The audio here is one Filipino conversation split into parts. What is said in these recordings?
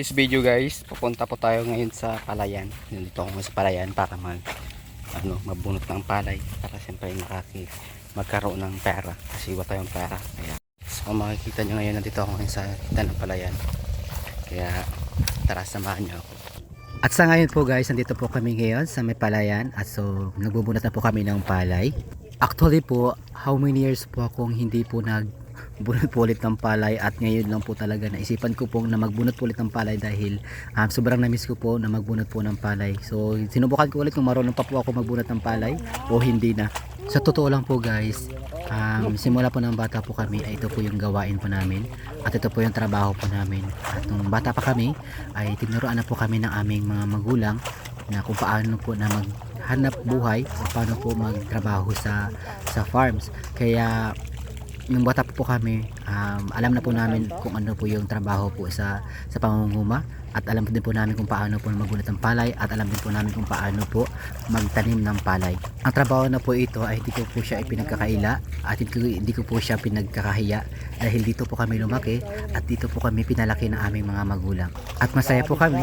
this video guys, pupunta po tayo ngayon sa palayan. Nandito ako ngayon sa palayan para mabunot ng palay para siyempre magkaroon ng pera kasi iwa tayong pera. Kaya so kung makikita nyo ngayon, nandito ako ngayon sa kita ng palayan. Kaya tara, samahan nyo ako. At sa ngayon po guys, nandito po kami ngayon sa may palayan. At so nagbubunot na po kami ng palay. Actually po, how many years po akong hindi po nagbunot po ulit ng palay, at ngayon lang po talaga naisipan ko pong na magbunot po ulit ng palay dahil sobrang namiss ko po na magbunot po ng palay. So sinubukan ko ulit kung marunong pa po ako magbunot ng palay o hindi na. Sa totoo lang po guys, simula po ng bata po kami ay ito po yung gawain po namin at ito po yung trabaho po namin. At nung bata pa kami ay tinuruan na po kami ng aming mga magulang na kung paano po na maghanap buhay o paano po magtrabaho sa farms. Kaya yung bata po kami, alam na po namin kung ano po yung trabaho po sa pangunguma, at alam din po namin kung paano po magbunot ng palay, at alam din po namin kung paano po magtanim ng palay. Ang trabaho na po ito ay hindi ko po siya ipinagkakaila at hindi ko po siya pinagkakahiya dahil dito po kami lumaki at dito po kami pinalaki ng aming mga magulang. At masaya po kami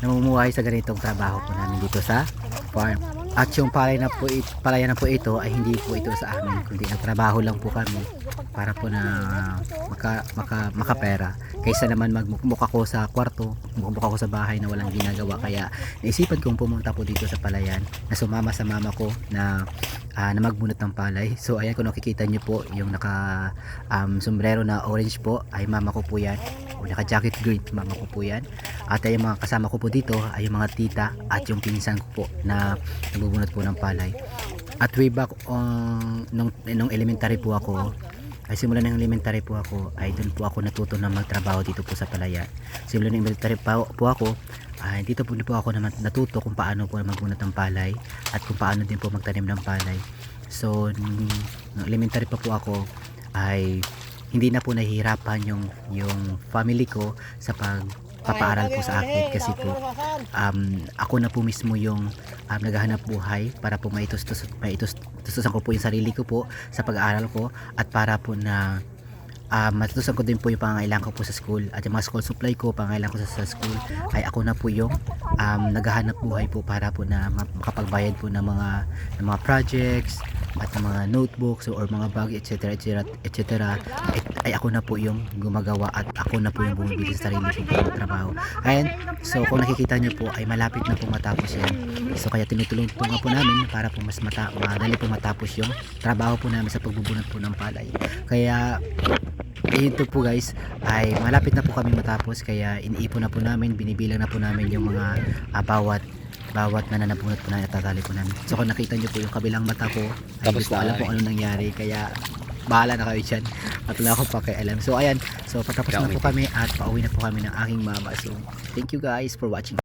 namumuhay sa ganitong trabaho po namin dito sa farm. At yung palayan na po ito ay hindi po ito sa amin, kundi nagtrabaho lang po kami para po na makapera, kaysa naman magmukha ko sa kwarto, magmukha ko sa bahay na walang ginagawa. Kaya naisipan kong pumunta po dito sa palayan, na sumama sa mama ko na magbunot ng palay. So ayan, kung nakikita nyo po yung naka sombrero na orange po ay mama ko po yan, o naka jacket green, mama ko po yan. At ay mga kasama ko po dito ay yung mga tita at yung pinsan ko po na nagbubunot po ng palay. At way back nung elementary po ako, ay simula ng elementary po ako, ay doon po ako natuto na magtrabaho dito po sa palayan. Simula ng elementary po ako, ay dito po ako natuto kung paano po magbunot ng palay at kung paano din po magtanim ng palay. So nung elementary pa po ako ay hindi na po nahihirapan yung family ko sa papaaral po sa akin, kasi po ako na po mismo yung naghahanap buhay para po maitustusan ko po yung sarili ko po sa pag-aaral ko, at para po na matutusan ko din po yung pangangailangan ko po sa school, at yung mga school supply ko, pangangailangan ko sa school, ay ako na po yung naghahanap buhay po para po na makapagbayad po ng mga projects at ng mga notebooks or mga bag, etc. Ay ako na po yung gumagawa, at ako na po yung bumibili sa sarili kong trabaho. Ayan, so kung nakikita nyo po ay malapit na po matapos yan. So kaya tinutulong-tulungan po namin para po mas madali po matapos yung trabaho po namin sa pagbubunot po ng palay. Kaya ito po guys, ay malapit na po kami matapos, kaya iniipon na po namin, binibilang na po namin yung mga bawat na nanabunot po na natatali po namin. So kung nakita nyo po yung kabilang mata ko, ay hindi ko alam kung ano nangyari, kaya bahala na kayo dyan at wala akong pakialam. So ayan, so patapos na po kami at pauwi na po kami ng aking mama. So thank you guys for watching.